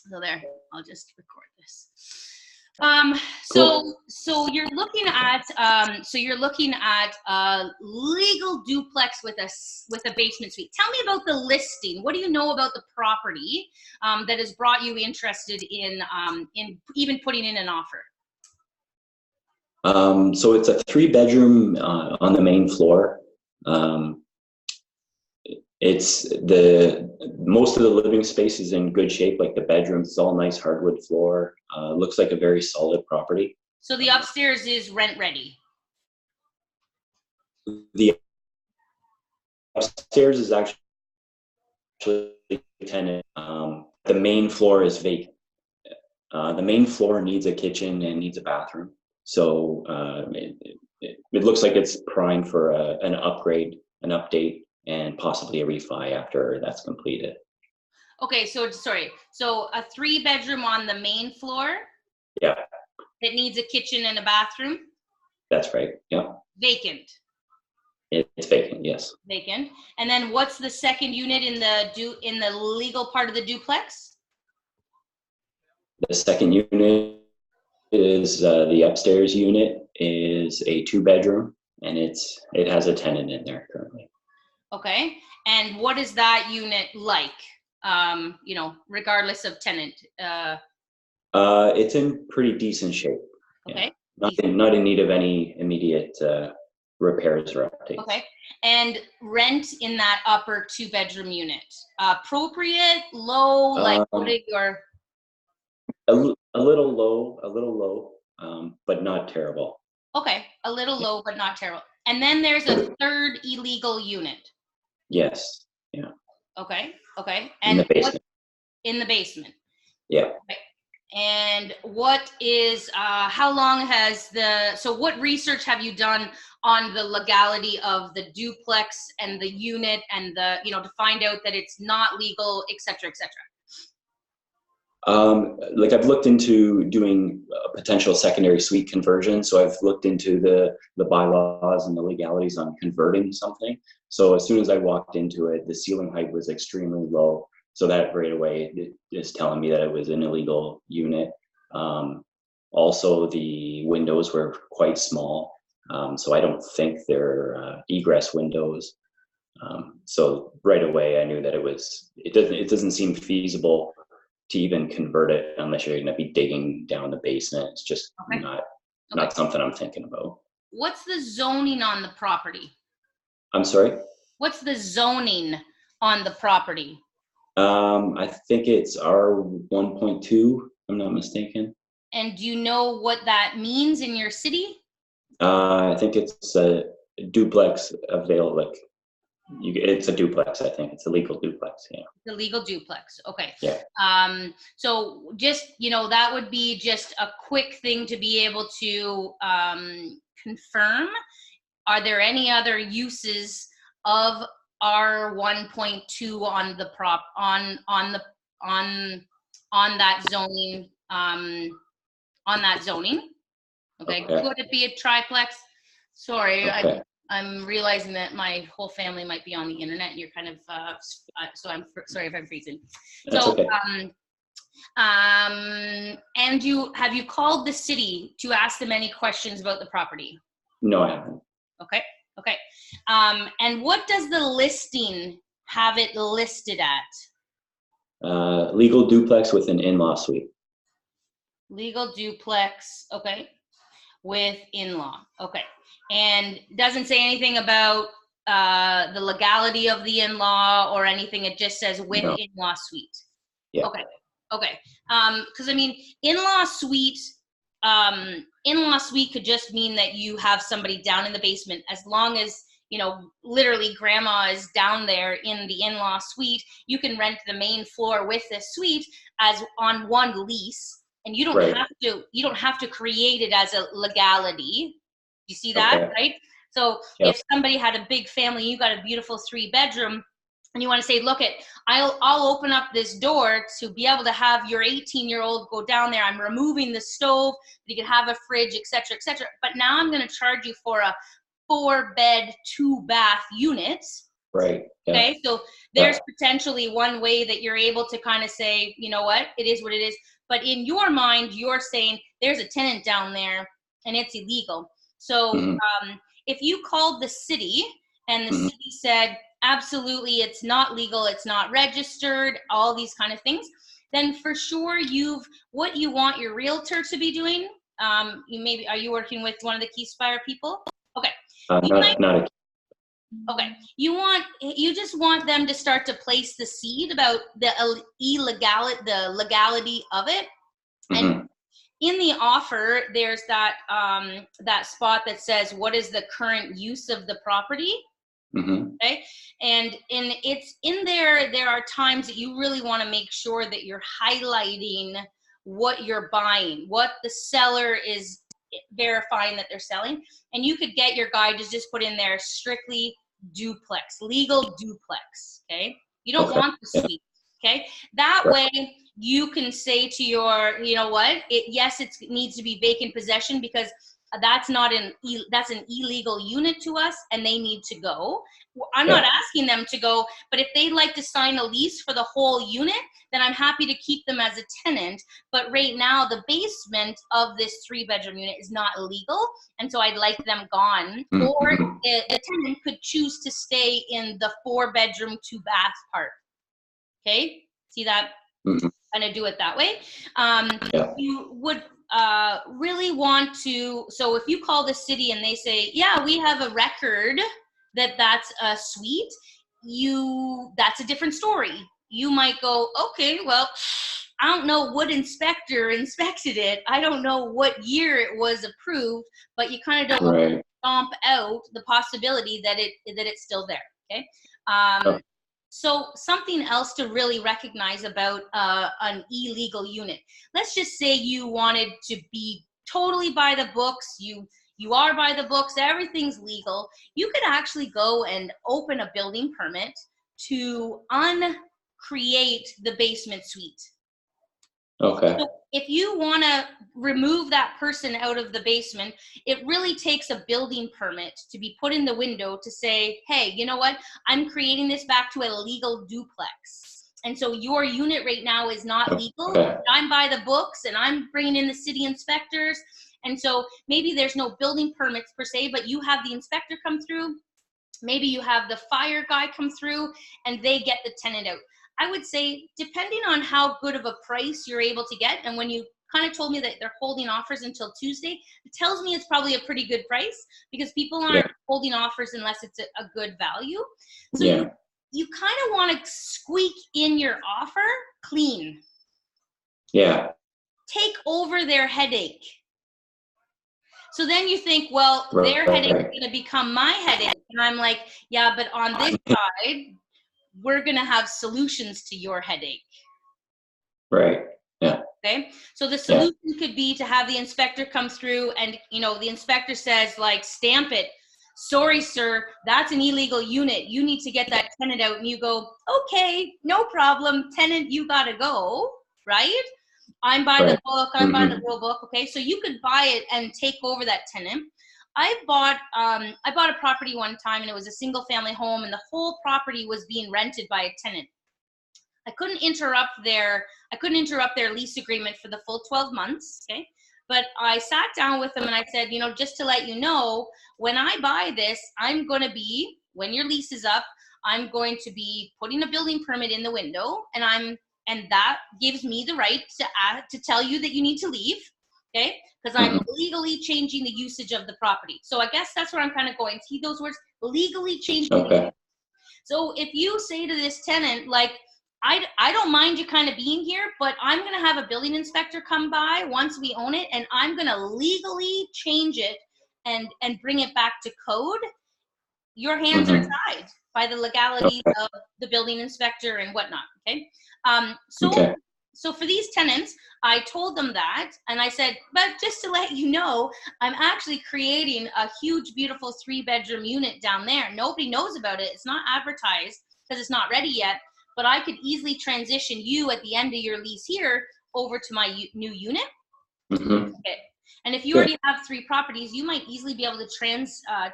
So there, I'll just record this. Cool. So you're looking at a legal duplex with a basement suite. Tell me about the listing. What do you know about the property that has brought you interested in even putting in an offer? So it's a 3-bedroom on the main floor. It's most of the living space is in good shape, like the bedrooms. It's all nice hardwood floor. Looks like a very solid property. So the upstairs is rent ready. The upstairs is actually tenant. The main floor is vacant. The main floor needs a kitchen and needs a bathroom. So it looks like it's primed for an upgrade, an update, and possibly a refi after that's completed. Okay, so a 3-bedroom on the main floor. Yeah. That needs a kitchen and a bathroom. That's right. Yeah. Vacant. It's vacant. Yes. Vacant. And then what's the second unit in the legal part of the duplex? The second unit is the upstairs unit is a 2-bedroom, and it has a tenant in there currently. Okay. And what is that unit like? Regardless of tenant. It's in pretty decent shape. Okay. Yeah. Not in need of any immediate repairs or updates. Okay. And rent in that upper 2-bedroom unit, appropriate, low, like what are your? A little low, but not terrible. Okay, a little low, but not terrible. And then there's a third illegal unit. Yes. Yeah. Okay. In And the basement. In the basement. Yeah. Okay. And what is so what research have you done on the legality of the duplex and the unit and to find out that it's not legal, et cetera, et cetera? Like I've looked into doing a potential secondary suite conversion. So I've looked into the bylaws and the legalities on converting something. So as soon as I walked into it, the ceiling height was extremely low. So that right away is telling me that it was an illegal unit. Also, the windows were quite small. So I don't think they're egress windows. So right away I knew that it doesn't seem feasible to even convert it unless you're going to be digging down the basement. It's just not something I'm thinking about. What's the zoning on the property? I'm sorry? What's the zoning on the property? I think it's R1.2, if I'm not mistaken. And do you know what that means in your city? I think it's a duplex available. It's a duplex, I think. It's a legal duplex, yeah. The legal duplex, okay. Yeah. So just, that would be just a quick thing to be able to confirm. Are there any other uses of R1.2 on the on that zoning, Okay. Could it be a triplex? Sorry, okay. I'm realizing that my whole family might be on the internet and you're kind of, so I'm sorry if I'm freezing. That's so, okay. And have you called the city to ask them any questions about the property? No, I haven't. Okay. And what does the listing have it listed at? Legal duplex with an in-law suite. Legal duplex, okay, with in-law, okay. And doesn't say anything about the legality of the in-law or anything. It just says with in-law suite. Yeah. Okay. Because I mean, in-law suite could just mean that you have somebody down in the basement. As long as literally grandma is down there in the in-law suite, you can rent the main floor with this suite as on one lease. And you don't have to create it as a legality. You see that, right? So if somebody had a big family, you got a beautiful 3-bedroom, and you want to say, look, I'll open up this door to be able to have your 18-year-old go down there. I'm removing the stove. You can have a fridge, et cetera, et cetera. But now I'm going to charge you for a 4-bed, 2-bath unit. Right. Yeah. Okay, so there's potentially one way that you're able to kind of say, you know what, it is what it is. But in your mind, you're saying there's a tenant down there and it's illegal. So if you called the city and the city said, absolutely, it's not legal, it's not registered, all these kind of things, then for sure what you want your realtor to be doing, are you working with one of the Key Spire people? Okay. Okay, you just want them to start to place the seed about the legality of it, and in the offer there's that that spot that says what is the current use of the property. Okay, and it's in there. There are times that you really want to make sure that you're highlighting what you're buying, what the seller is verifying that they're selling, and you could get your guy to just put in there strictly duplex, legal duplex. Okay, you don't want the suite. Okay, that way you can say to your, you know what, it needs to be vacant possession because that's an illegal unit to us and they need to go. I'm not asking them to go, but if they'd like to sign a lease for the whole unit, then I'm happy to keep them as a tenant. But right now, the basement of this 3-bedroom unit is not illegal, and so I'd like them gone. Or the tenant could choose to stay in the 4-bedroom, 2-bath part. Okay, see that? Kind of do it that way. You would really want to, so if you call the city and they say, yeah, we have a record that that's a suite, that's a different story. You might go, okay, well, I don't know what inspector inspected it. I don't know what year it was approved, but you kind of don't want to stomp out the possibility that it's still there. Okay. So something else to really recognize about an illegal unit. Let's just say you wanted to be totally by the books. You are by the books. Everything's legal. You could actually go and open a building permit to uncreate the basement suite. Okay. So if you want to remove that person out of the basement, it really takes a building permit to be put in the window to say, hey, you know what? I'm creating this back to a legal duplex. And so your unit right now is not legal. I'm by the books and I'm bringing in the city inspectors. And so maybe there's no building permits per se, but you have the inspector come through. Maybe you have the fire guy come through and they get the tenant out. I would say, depending on how good of a price you're able to get, and when you kind of told me that they're holding offers until Tuesday, it tells me it's probably a pretty good price because people aren't holding offers unless it's a good value. So you kind of want to squeak in your offer clean. Yeah. Take over their headache. So then you think, well, their headache is going to become my headache. And I'm like, yeah, but on this side, we're going to have solutions to your headache. Right. Yeah. Okay. So the solution could be to have the inspector come through and, the inspector says, like, stamp it. Sorry, sir, that's an illegal unit. You need to get that tenant out. And you go, okay, no problem. Tenant, you got to go. Right? I'm by the book. I'm by the rule book. Okay. So you could buy it and take over that tenant. I bought a property one time and it was a single family home and the whole property was being rented by a tenant. I couldn't interrupt their lease agreement for the full 12 months. Okay. But I sat down with them and I said, just to let you know, when I buy this, I'm going to be, when your lease is up, I'm going to be putting a building permit in the window and that gives me the right to tell you that you need to leave. Okay, because I'm legally changing the usage of the property. So I guess that's where I'm kind of going. See those words? Legally changing the usage. So if you say to this tenant, like, I don't mind you kind of being here, but I'm going to have a building inspector come by once we own it, and I'm going to legally change it and bring it back to code. Your hands are tied by the legalities of the building inspector and whatnot. Okay. So for these tenants, I told them that, and I said, but just to let you know, I'm actually creating a huge, beautiful 3-bedroom unit down there. Nobody knows about it. It's not advertised because it's not ready yet, but I could easily transition you at the end of your lease here over to my new unit. Okay. And if you Good. already have 3 properties, you might easily be able to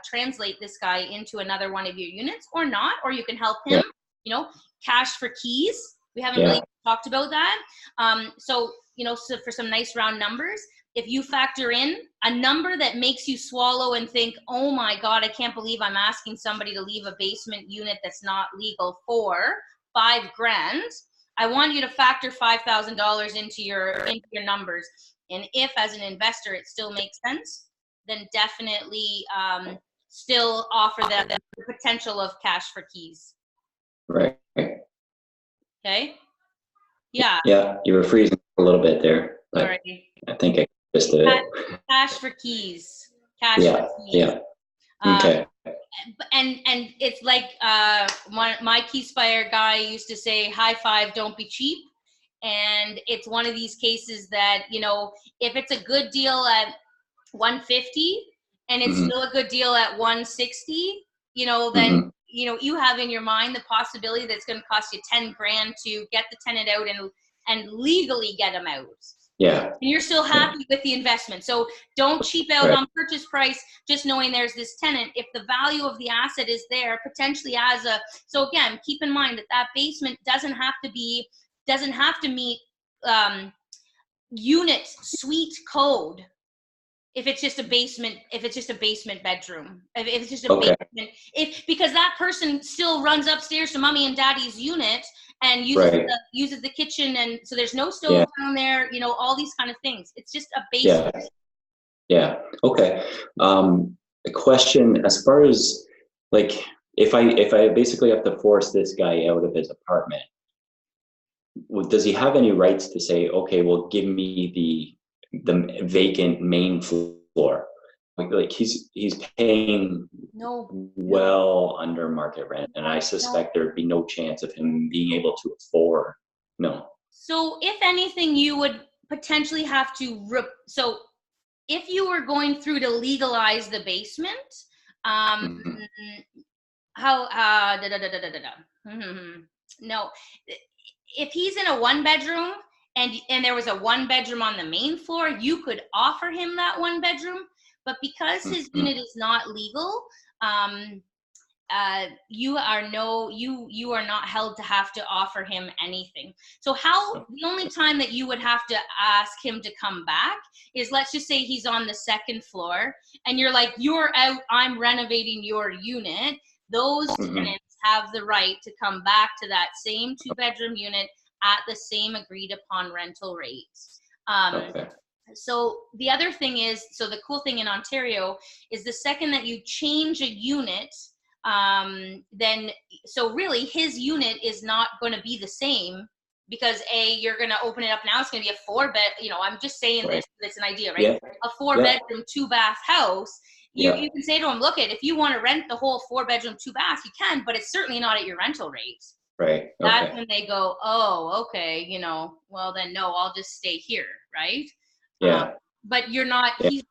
translate this guy into another one of your units, or not, or you can help him, you know, cash for keys. We haven't really talked about that. So, you know, so for some nice round numbers, if you factor in a number that makes you swallow and think, oh my God, I can't believe I'm asking somebody to leave a basement unit that's not legal for $5,000. I want you to factor $5,000 into your numbers. And if as an investor it still makes sense, then definitely still offer them the potential of cash for keys. Right. Okay. Yeah. Yeah, you were freezing a little bit there, but Sorry. I think I just did it. Cash for keys. Cash for keys. Yeah. Okay. And it's like my Keyspire guy used to say, high five, don't be cheap. And it's one of these cases that, you know, if it's a good deal at 150 and it's still a good deal at 160, you know, then you know, you have in your mind the possibility that it's going to cost you $10,000 to get the tenant out and legally get them out. Yeah. And you're still happy with the investment. So don't cheap out on purchase price, just knowing there's this tenant. If the value of the asset is there, potentially as a, so again, keep in mind that that basement doesn't have to meet unit suite code. If it's just a basement, bedroom, if it's just a basement, because that person still runs upstairs to mommy and daddy's unit and uses the kitchen, and so there's no stove down there, you know, all these kind of things. It's just a basement. Yeah. Okay. A question as far as like, if I basically have to force this guy out of his apartment, does he have any rights to say, okay, well, give me the vacant main floor? Like he's paying well under market rent, and I suspect there'd be no chance of him being able to afford. No. So if anything, you would potentially have to so if you were going through to legalize the basement, no, if he's in a 1-bedroom and there was a 1-bedroom on the main floor, you could offer him that 1-bedroom, but because his unit is not legal, you are not held to have to offer him anything. So the only time that you would have to ask him to come back is, let's just say he's on the 2nd floor and you're like, you're out, I'm renovating your unit. Those tenants have the right to come back to that same 2-bedroom unit at the same agreed upon rental rates. So the other thing is, so the cool thing in Ontario is the second that you change a unit, then, so really his unit is not going to be the same, because you're going to open it up now, it's going to be a 4-bed, you know, I'm just saying this, it's an idea, right? A 4-bedroom, 2-bath house. You can say to him, look, if you want to rent the whole 4-bedroom, 2-bath, you can, but it's certainly not at your rental rate. Right. That's when they go, oh, okay, you know, well then no, I'll just stay here, right? Yeah. But you're not, the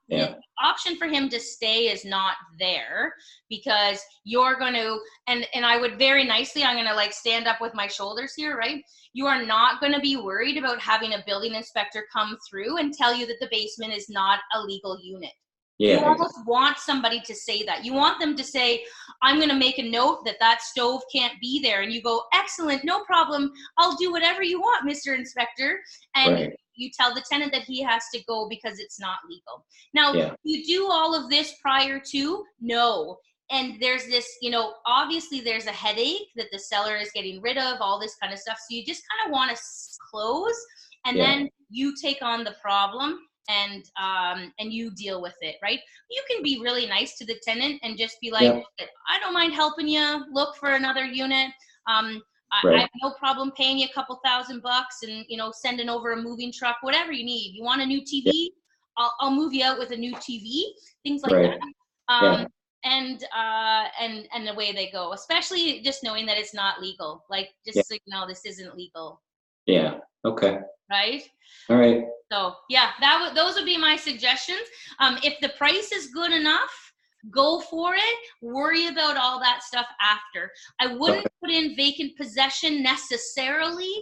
option for him to stay is not there, because you're going to, and I would very nicely, I'm going to like stand up with my shoulders here, right? You are not going to be worried about having a building inspector come through and tell you that the basement is not a legal unit. You almost want somebody to say that. You want them to say, I'm going to make a note that stove can't be there. And you go, excellent, no problem. I'll do whatever you want, Mr. Inspector. And you tell the tenant that he has to go because it's not legal. Now, you do all of this prior to? No. And there's this, you know, obviously there's a headache that the seller is getting rid of, all this kind of stuff. So you just kind of want to close, and then you take on the problem. And you deal with it, right? You can be really nice to the tenant and just be like, I don't mind helping you look for another unit. I have no problem paying you a couple $1,000 and, you know, sending over a moving truck, whatever you need. You want a new TV? I'll move you out with a new TV, things like that. And away they go, especially just knowing that it's not legal. Like, just so you know, this isn't legal. Yeah. Okay. Right? All right. So yeah, those would be my suggestions. If the price is good enough, go for it. Worry about all that stuff after. I wouldn't put in vacant possession necessarily.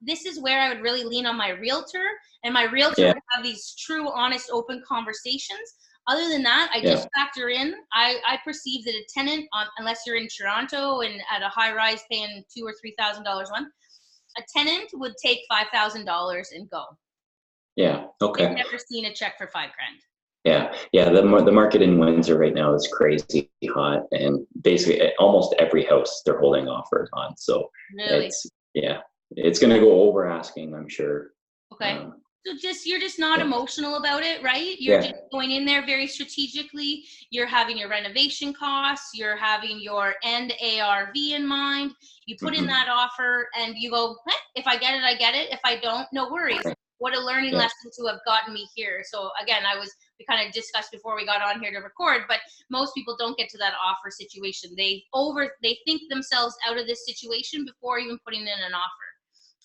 This is where I would really lean on my realtor, and my realtor would have these true, honest, open conversations. Other than that, I just factor in, I perceive that a tenant, unless you're in Toronto and at a high rise paying $2,000 or $3,000 one, a tenant would take $5,000 and go. Yeah. Okay. I've never seen a check for $5,000. Yeah. Yeah. The market in Windsor right now is crazy hot, and basically almost every house they're holding offers on. So really? it's going to go over asking, I'm sure. Okay. So you're just not emotional about it, right? You're just going in there very strategically. You're having your renovation costs. You're having your end ARV in mind. You put in that offer and you go, if I get it, I get it. If I don't, no worries. What a learning lesson to have gotten me here. So again, we kind of discussed before we got on here to record, but most people don't get to that offer situation. They think themselves out of this situation before even putting in an offer.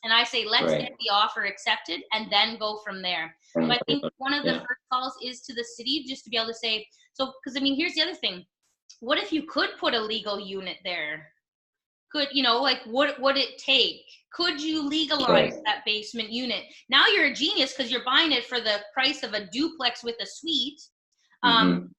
And I say, let's get the offer accepted and then go from there. So I think one of the first calls is to the city, just to be able to say, so, because I mean, here's the other thing. What if you could put a legal unit there? Could, like, what would it take? Could you legalize that basement unit? Now you're a genius because you're buying it for the price of a duplex with a suite.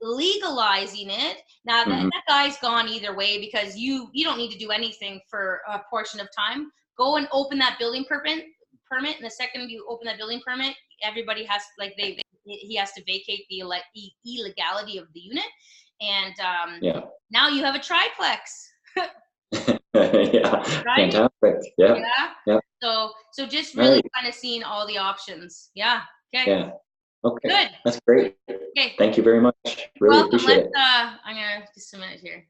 Legalizing it. Now that guy's gone either way, because you don't need to do anything for a portion of time. Go and open that building permit, and the second you open that building permit, everybody has, like, he has to vacate the illegality of the unit, and now you have a triplex. Right? Fantastic. Yeah. So just really kind of seeing all the options. Okay. Yeah. Okay. Good. That's great. Okay. Thank you very much. Really appreciate it. I'm gonna just a minute here.